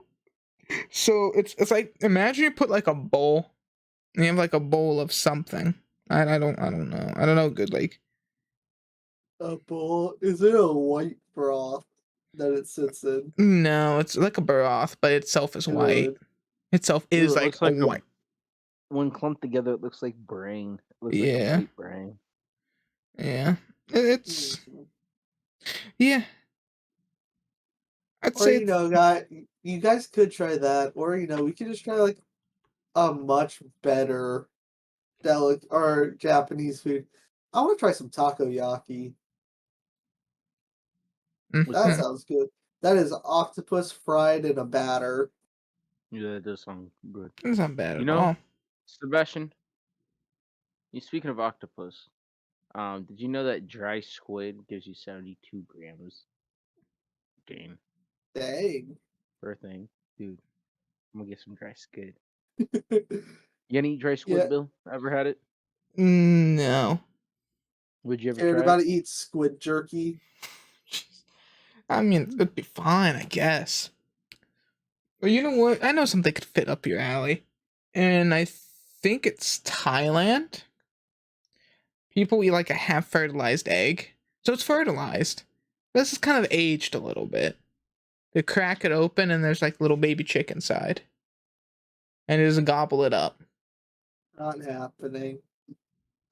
So it's like, imagine you put like a bowl, and you have like a bowl of something. I don't know. I don't know good like. A bowl? Is it a white broth that it sits in? No, it's like a broth, but itself is white. Good. Itself Dude, is it like looks a like white. when clumped together, it looks like brain. It looks like a Yeah. white brain. Yeah. It's Mhm. yeah. I'd Or say it's you guys could try that, or we could just try like a much better or Japanese food. I want to try some takoyaki. That mhm. sounds good. That is octopus fried in a batter. Yeah, that does sound good. It's not bad You at know, all. Sebastian, you speaking of octopus, did you know that dry squid gives you 72 grams gain Dang. per thing? Dude, I'm gonna get some dry squid. You gonna eat dry Yeah. squid, Bill? Ever had it? No. Would you ever Cared try about it? to eat squid jerky. I mean, it'd be fine, I guess. But you know what? I know something could fit up your alley, and I think it's Thailand. People eat like a half fertilized egg, so it's fertilized. This is kind of aged a little bit. They crack it open, and there's like little baby chick inside, and it just gobble it up. Not happening.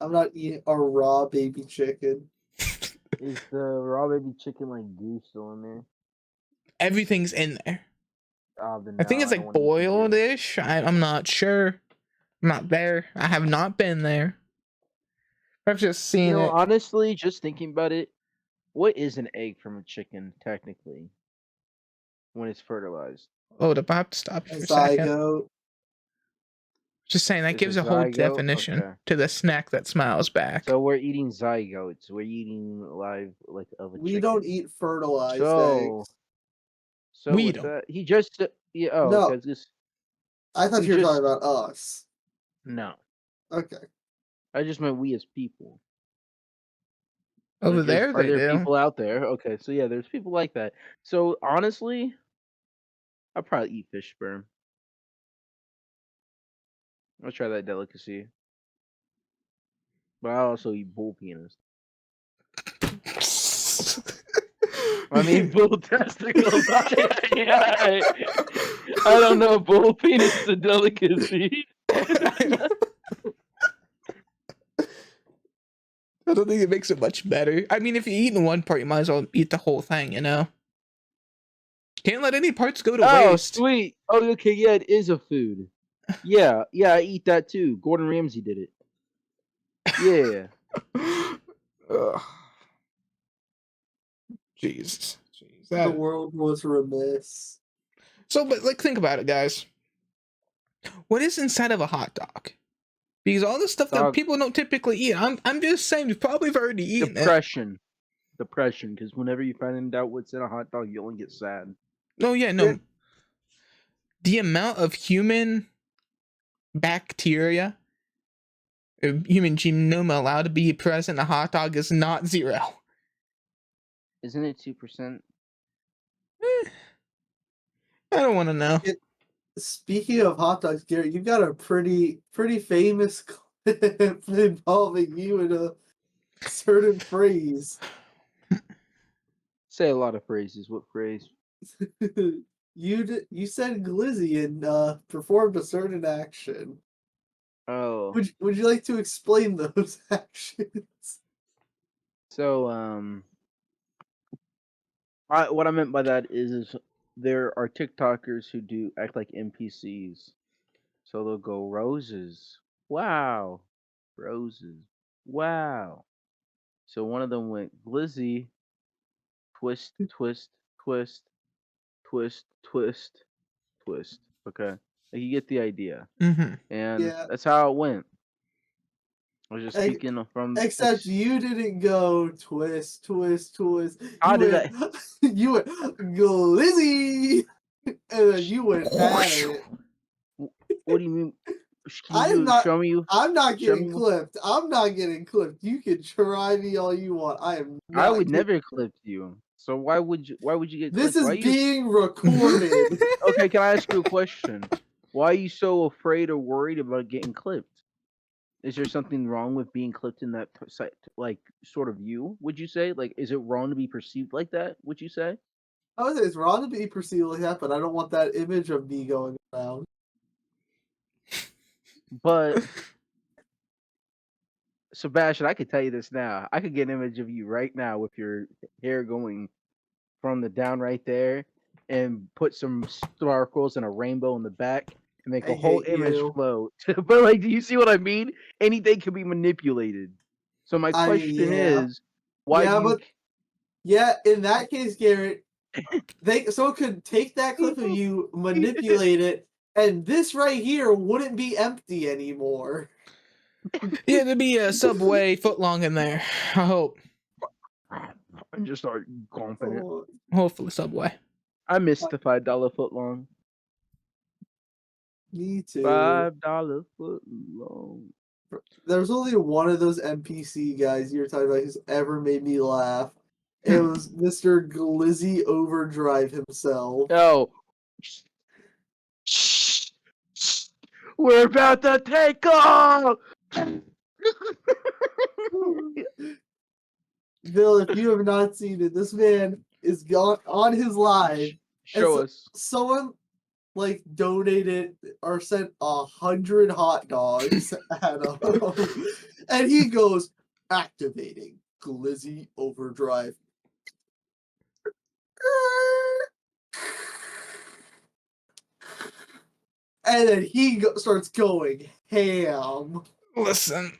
I'm not eating a raw baby chicken. Is the raw baby chicken like goose still in there? Everything's in there. Oh, then I think no, it's I don't like want to eat the goose. boiled-ish. I'm not sure. I'm not there. I have not been there. I've just You seen know, it. honestly, just thinking about it, what is an egg from a chicken technically when it's fertilized? Oh, the Bob, stop you A for a second. zygote. Just saying that Is a gives a whole zygote? definition Okay. to the snack that smiles back. So we're eating zygotes. We're eating live like of a We don't chicken. eat fertilized So eggs. We with don't. that, he just yeah. Oh, No, okay. Just I thought he you were talking just about us. no. Okay. I just meant we as people. Over Like, there, are they there do. people out there? Okay, so yeah, there's people like that. So honestly, I'd probably eat fish sperm. I'll try that delicacy, but I also eat bull penis. I mean, bull testicles. I don't know. Bull penis is a delicacy. I don't think it makes it much better. I mean, if you eat in one part, you might as well eat the whole thing, you know? Can't let any parts go to Oh, waste. sweet. Oh, okay. Yeah, it is a food. Yeah, I eat that too. Gordon Ramsay did it. Yeah. Ugh. Jesus. Jeez. The That. world was remiss. So, but like, think about it, guys. What is inside of a hot dog? Because all the stuff that Dog people don't typically eat, I'm just saying, you probably have already eaten it. depression. Because whenever you find out what's in a hot dog, you only get sad. No, yeah, no. Yeah. The amount of human bacteria, human genome allowed to be present in a hot dog is not zero. Isn't it 2%? I don't want to know. Speaking of hot dogs, Gary, you got a pretty famous clip involving you in a certain phrase. Say a lot of phrases. What phrase? You said glizzy and performed a certain action. Oh, Would you like to explain those actions? so what I meant by that is there are TikTokers who do act like NPCs. So they'll go roses. Wow. Roses. Wow. So one of them went glizzy, twist, twist, twist, twist, twist, twist. Okay, like you get the idea, Mm-hmm. and Yeah. that's how it went. I was just Ex- speaking from Except you didn't go twist, twist, twist. how You did went, I? you went glizzy, and then you went at it. What do you mean? Can I am you not. show me? I'm not Show getting me. clipped. I'm not getting clipped. You can try me all you want. I am I not would getting. never clip you. So why would you? Why would you get This clipped? is Why you? being recorded. Okay, can I ask you a question? Why are you so afraid or worried about getting clipped? Is there something wrong with being clipped in that like sort of view? Would you say like is it wrong to be perceived like that? Would you say? I would say it's wrong to be perceived like that, but I don't want that image of me going around. But Sebastian, I could tell you this now. I could get an image of you right now with your hair going from the down right there, and put some sparkles and a rainbow in the back, and make I a whole hate image you. float. But like, do you see what I mean? Anything can be manipulated. So my I question yeah. is, why do Yeah, you? but yeah, in that case, Garrett, someone could take that clip of you, manipulate it, and this right here wouldn't be empty anymore. Yeah, there'd be a Subway footlong in there. I hope. And just start gomping it. Oh, Hopefully, Subway. I missed the $5 foot long. me too. $5 foot long. There's only one of those NPC guys you're talking about who's ever made me laugh. It was Mr. Glizzy Overdrive himself. Oh, we're about to take off. Bill, if you have not seen it, this man is gone on his live, and Show us. someone like donated or sent 100 hot dogs at him, and he goes activating Glizzy Overdrive. And then he starts going ham. Listen.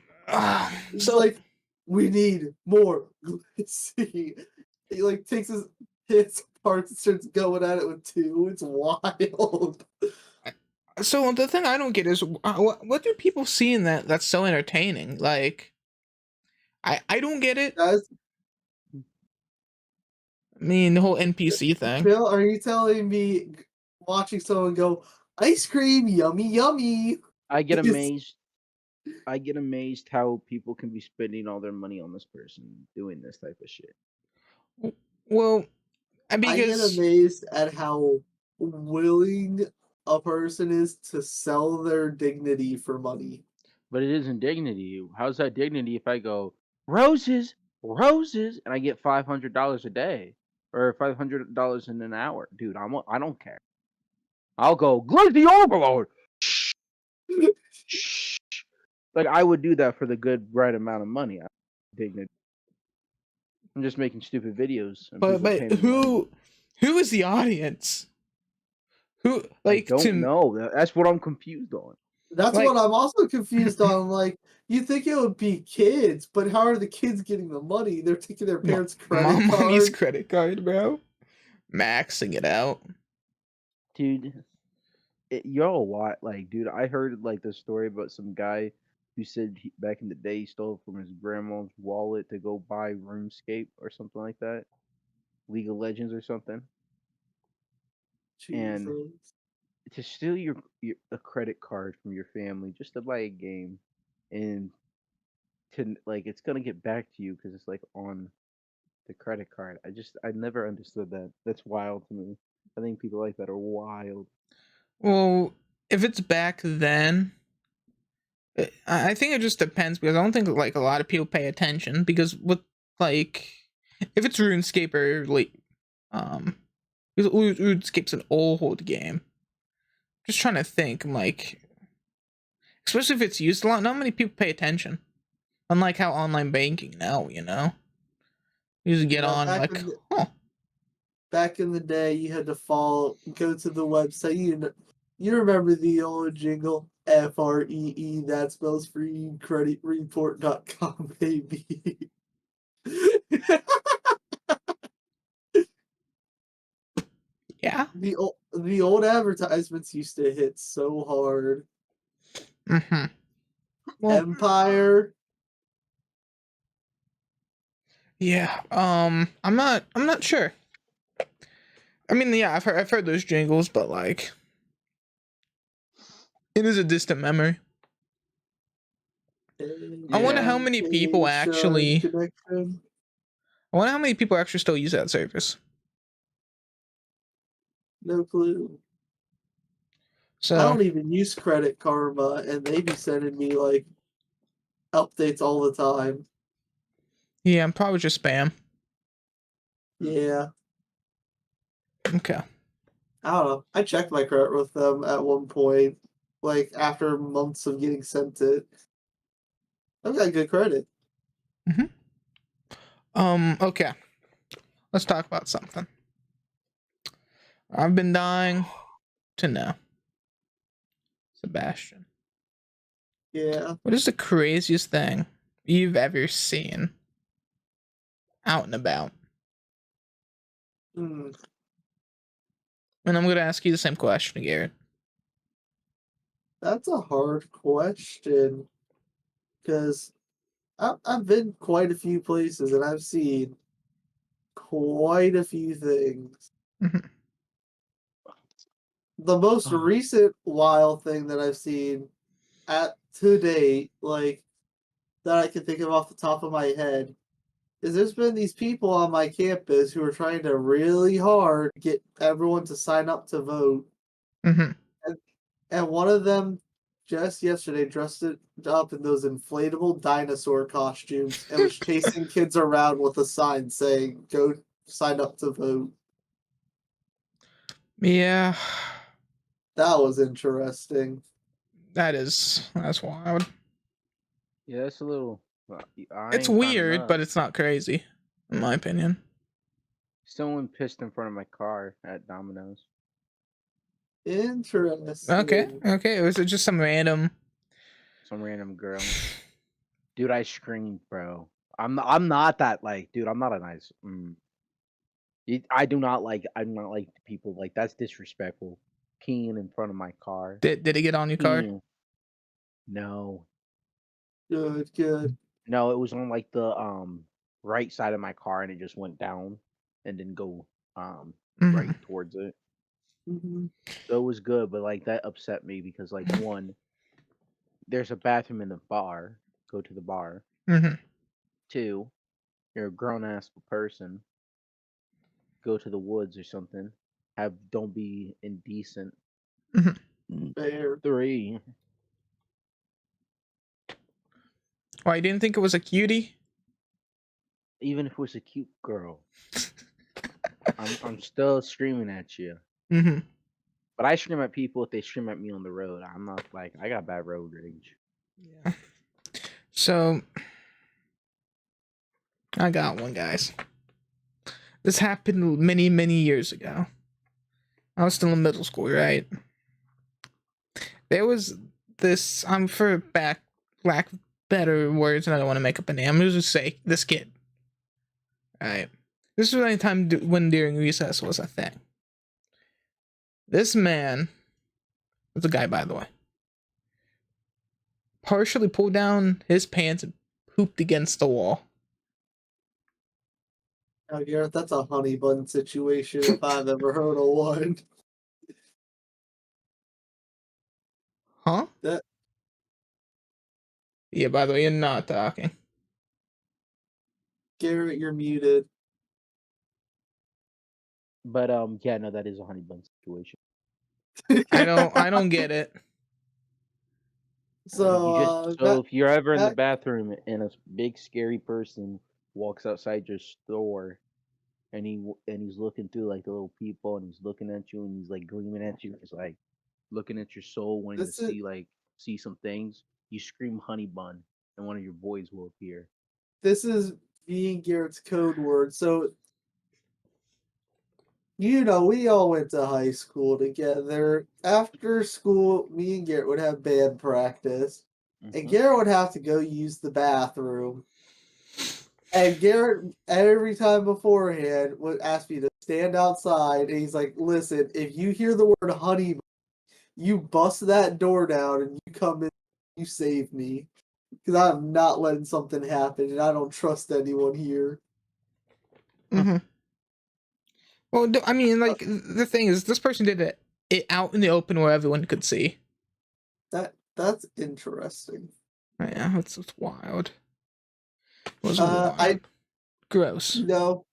He's So like, we need more glizzy. He like takes his parts and starts going at it with two. It's wild. so the thing I don't get is what do people see in that's so entertaining? Like I don't get it. Guys, I mean the whole NPC thing. Bill, are you telling me watching someone go ice cream, yummy, yummy? I get is amazed. I get amazed how people can be spending all their money on this person doing this type of shit. Well, I get because amazed at how willing a person is to sell their dignity for money. But it isn't dignity. How's that dignity if I go roses, roses, and I get $500 a day or $500 in an hour, dude? I don't care. I'll go glizzy overload. Like I would do that for the good right amount of money. Dignity. I'm just making stupid videos and but people pay me money. who is the audience? Who I like don't to know. That's what I'm confused on. That's like what I'm also confused on. Like, you think it would be kids, but how are the kids getting the money? They're taking their parents' credit mommy's card. credit card, bro? Maxing it out. Dude, yo, what? Like, dude, I heard like this story about some guy who said back in the day he stole from his grandma's wallet to go buy RuneScape or something like that, League of Legends or something, and Jesus. to steal your a credit card from your family just to buy a game, and to like it's gonna get back to you because it's like on the credit card. I never understood that. That's wild to me. I think people like that are wild. Well, if it's back then, I think it just depends because I don't think like a lot of people pay attention because with like if it's RuneScape or like because RuneScape's an old game. Just trying to think, I'm like, especially if it's used a lot, not many people pay attention. Unlike how online banking now, you know, you just get Yeah, on like, back in the day, you had to go to the website. You remember the old jingle, FREE, that spells free, creditreport.com, baby. Yeah. The old advertisements used to hit so hard. Mm-hmm. Well, Empire. yeah. I'm not sure. I mean, yeah, I've heard those jingles, but like, it is a distant memory. I wonder how many people Education actually. connection. I wonder how many people actually still use that service. No clue. I So don't even use Credit Karma, and they be sending me like updates all the time. yeah, I'm probably just spam. Yeah, Okay. I don't know. I checked my credit with them at one point, like after months of getting sent it. I've got good credit. Mm-hmm. Okay. Let's talk about something. I've been dying to know, Sebastian. Yeah. What is the craziest thing you've ever seen out and about? Hmm. And I'm gonna ask you the same question, Garrett. That's a hard question because I've been quite a few places and I've seen quite a few things. Mm-hmm. The most recent wild thing that I've seen at to date, like that I can think of off the top of my head, is there's been these people on my campus who are trying to really hard get everyone to sign up to vote. Mm-hmm. And, and one of them just yesterday dressed it up in those inflatable dinosaur costumes and was chasing kids around with a sign saying, "Go sign up to vote." Yeah, That was interesting. that's wild. Yeah, that's a little. I It's ain't kind of weird, but nuts. it's not crazy, in my opinion. Someone pissed in front of my car at Domino's. Okay, Interesting. okay. Was it just some random? Some random girl. Dude, I screamed, bro. I'm not that like, dude. I'm not a nice. I do not like people like that's disrespectful. Peeing in front of my car. Did it get on your car? Peeing. No, Good, good. no, it was on like the right side of my car, and it just went down and didn't go Mm-hmm. right towards it. Hmm. So it was good, but like that upset me because like one, there's a bathroom in the bar. Go to the bar. Mm-hmm. Two, you're a grown ass person. Go to the woods or something. Don't be indecent. Mm-hmm. Fair. Three, Why you didn't think it was a cutie? even if it was a cute girl, I'm still screaming at you. Mm-hmm. But I scream at people if they scream at me on the road. I'm not like I got bad road rage. Yeah. So I got one, guys. This happened many, many years ago. I was still in middle school, right? There was this. I'm for back lack of better words, and I don't want to make up a name. I'm just say this kid. Right. This was any time when during recess was a thing. This man was a guy, by the way. Partially pulled down his pants and pooped against the wall. Now, Garrett, that's a honey bun situation if I've ever heard of one. Huh? That Yeah, by the way, you're not talking. Garrett, you're muted. But yeah, no, that is a honey bun situation. I don't get it. You just So so if you're ever in the back bathroom and a big scary person walks outside your store and he's looking through like the little people and he's looking at you and he's like gleaming at you, he's like looking at your soul, wanting to this is see some things. You scream honey bun, and one of your boys will appear. this is being Garrett's code word. So we all went to high school together. After school, me and Garrett would have band practice, and Hmm. Garrett would have to go use the bathroom. And Garrett, every time beforehand, would ask me to stand outside. And he's like, listen, if you hear the word honey, you bust that door down and you come in, you save me. Because I'm not letting something happen and I don't trust anyone here. Mm-hmm. Well, I mean, like, the thing is, this person did it out in the open where everyone could see. That's interesting. Yeah, it's wild. It was wild. Gross. No,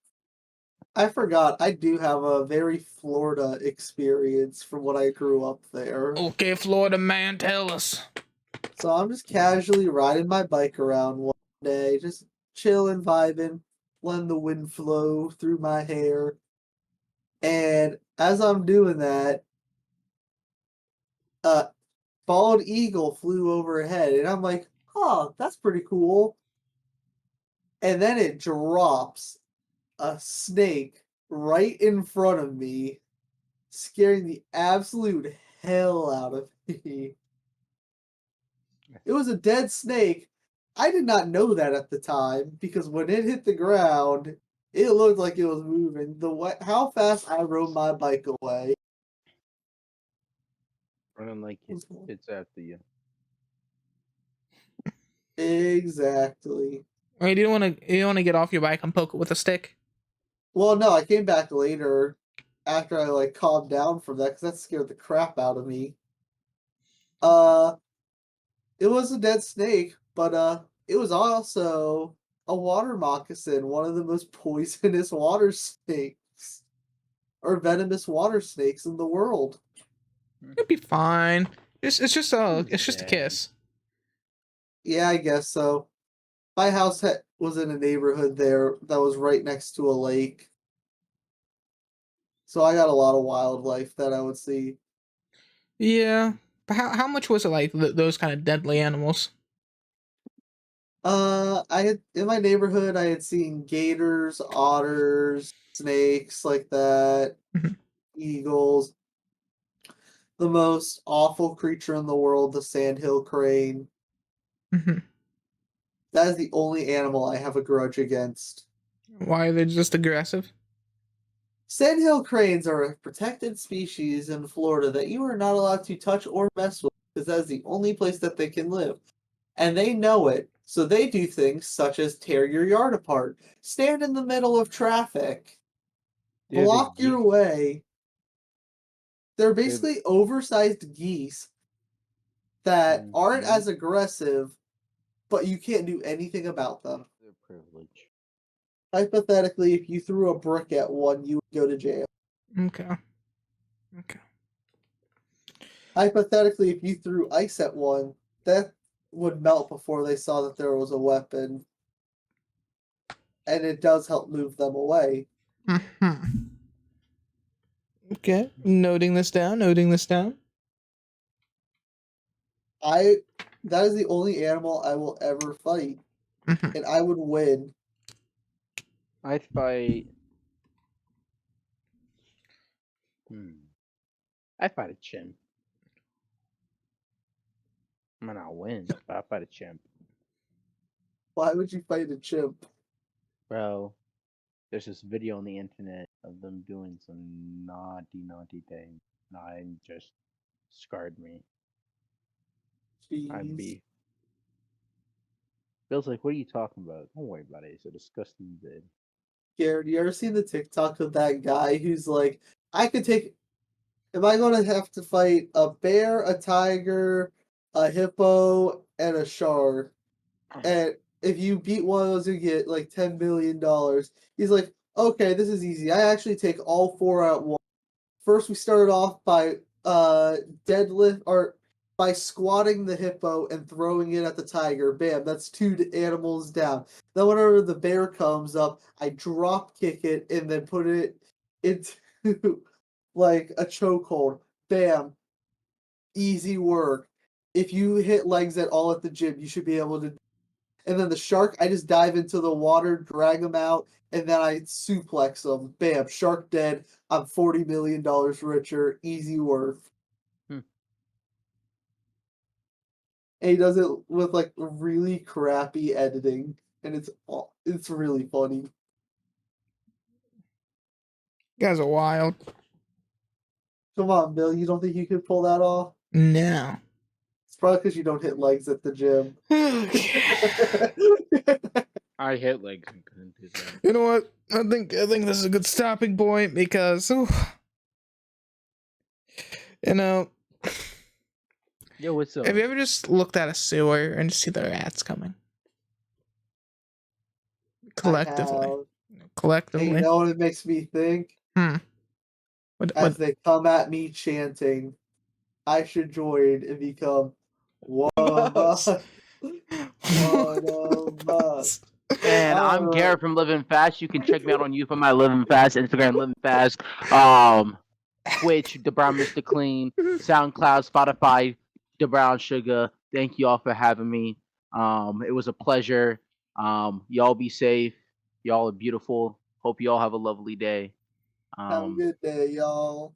I forgot. I do have a very Florida experience from when I grew up there. Okay, Florida man, tell us. So I'm just casually riding my bike around one day, just chilling, vibing, letting the wind flow through my hair. And as I'm doing that, a bald eagle flew overhead, and I'm like, "Oh, that's pretty cool." And then it drops a snake right in front of me, scaring the absolute hell out of me. It was a dead snake. I did not know that at the time because when it hit the ground, it looked like it was moving. How fast I rode my bike away. Running like it's after you. Exactly. Wait, you don't want to get off your bike and poke it with a stick? Well, no, I came back later after I like calmed down from that because that scared the crap out of me. Uh, it was a dead snake, but it was also a water moccasin, one of the most poisonous water snakes or venomous water snakes in the world. It'd be fine. It's just a Dead. kiss. Yeah, I guess so. My house was in a neighborhood there that was right next to a lake. So I got a lot of wildlife that I would see. Yeah, but how much was it like those kind of deadly animals? I had in my neighborhood I had seen gators, otters, snakes like that, Mhm. eagles. The most awful creature in the world, the sandhill crane. Mhm. That is the only animal I have a grudge against. Why are they just aggressive? Sandhill cranes are a protected species in Florida that you are not allowed to touch or mess with because that is the only place that they can live. And they know it, so they do things such as tear your yard apart, stand in the middle of traffic, They're the block your way. They're basically oversized geese that aren't as aggressive, but you can't do anything about them. Their privilege. Hypothetically, if you threw a brick at one, you would go to jail. Okay. Hypothetically, if you threw ice at one, that would melt before they saw that there was a weapon. And it does help move them away. Mhm. Okay. Noting this down. That is the only animal I will ever fight. Mhm. And I would win. I'd fight. I'd fight a chimp. I might not win, but I'd fight a chimp. Why would you fight a chimp? Bro, there's this video on the internet of them doing some naughty things. And just scarred me. I'd Jeez. be. Bill's like, what are you talking about? Don't worry about it. It's a disgusting vid. Garrett, you ever seen the TikTok of that guy who's like, I could take. Am I going to have to fight a bear, a tiger, a hippo, and a shark? And if you beat one of those, you get like $10 million. He's like, okay, this is easy. I actually take all four at once. First, we started off by deadlift or by squatting the hippo and throwing it at the tiger. Bam, that's two animals down. Then whenever the bear comes up, I drop kick it and then put it into like a chokehold. Bam, easy work. If you hit legs at all at the gym, you should be able to. And then the shark, I just dive into the water, drag him out, and then I suplex him. Bam, shark dead. I'm $40 million richer. Easy work. Hmm. And he does it with like really crappy editing. and it's really funny. You guys are wild. Come on, Bill. You don't think you could pull that off? No. It's probably because you don't hit legs at the gym. I hit legs and couldn't do that. You know what? I think this is a good stopping point because, you know, Yo, what's up? have you ever just looked at a sewer and just see the rats coming? Collectively. Hey, you know what it makes me think? As they come at me chanting, I should join and become one of us. One of us. And I'm Garrett from Livin Fast. You can check me out on YouTube, my Livin Fast, Instagram, Livin Fast, Twitch, The Brown Mr. Clean, SoundCloud, Spotify, The Brown Sugar. Thank you all for having me. It was a pleasure. Y'all be safe. Y'all are beautiful. Hope you all have a lovely day. Have a good day, y'all.